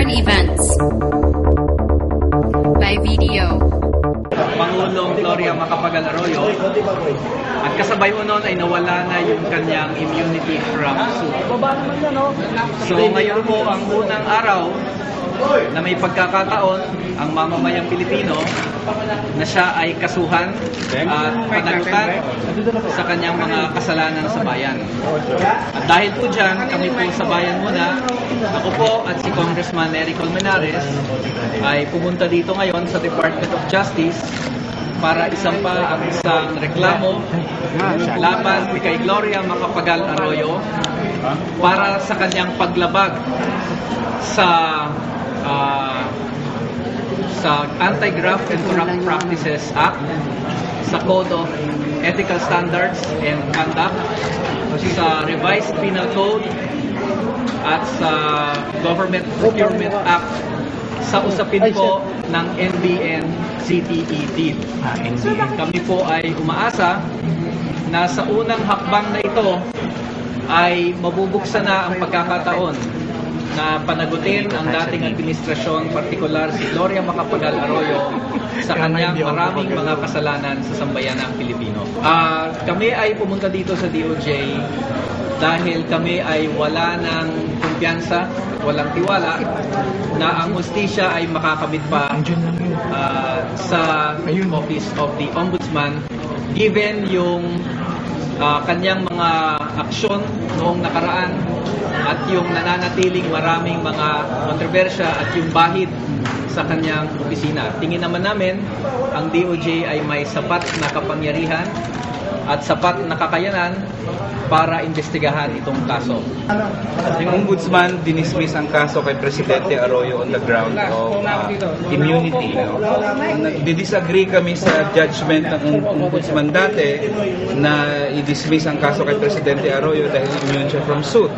Current Events by Video. Pangulong Gloria Macapagal Arroyo, at kasabay mo noon ay nawala na yung kanyang immunity from suit. So ngayon po ang unang araw na may pagkakataon ang mamamayang Pilipino na siya ay kasuhan at panagutan sa kanyang mga kasalanan sa bayan. At dahil po dyan, kami po sa bayan muna, ako po at si Congressman Eric Colmenares ay pumunta dito ngayon sa Department of Justice para isampa ang isang reklamo laban kay Gloria Macapagal Arroyo para sa kanyang paglabag sa Anti-Graft and Corrupt Practices Act, sa Code of Ethical Standards and Conduct, sa Revised Penal Code, at sa Government Procurement Act sa usapin po ng NBN-CTE deal. Kami po ay umaasa na sa unang hakbang na ito ay mabubuksan na ang pagkakataon na panagutin ang dating administrasyon, partikular si Gloria Macapagal Arroyo, sa kanyang maraming mga kasalanan sa sambayanang Pilipino. Kami ay pumunta dito sa DOJ dahil kami ay wala ng kumpiyansa, walang tiwala na ang hustisya ay makakamit pa sa Office of the Ombudsman given yung kanyang mga aksyon noong nakaraan at yung nananatiling maraming mga kontrobersya at yung bahid sa kanyang opisina. Tingin naman namin ang DOJ ay may sapat na kapangyarihan at sapat na kakayanan para imbestigahan itong kaso. Yung Ombudsman dinismiss ang kaso kay Presidente Arroyo on the ground of immunity. Didisagree kami sa judgment ng Ombudsman dati na i-dismiss ang kaso kay Presidente Arroyo dahil immune siya from suit.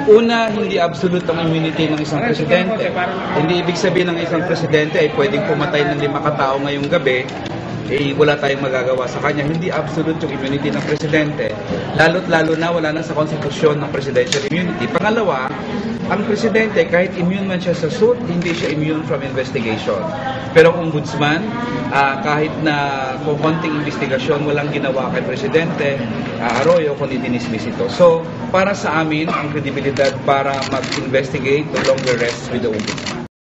Una, hindi absolute ang immunity ng isang presidente. Hindi ibig sabihin ng isang presidente ay pwedeng pumatay ng 5 katao ngayong gabi, wala tayong magagawa sa kanya. Hindi absolute yung immunity ng presidente. Lalo na wala na sa konstitusyon ng presidential immunity. Pangalawa, ang presidente, kahit immune man siya sa suit, hindi siya immune from investigation. Pero ang ombudsman, kahit na kung konting investigasyon, walang ginawa kay Presidente Arroyo kundi dinismiss ito. So, para sa amin, ang kredibilidad para mag-investigate no longer rests with the ombudsman.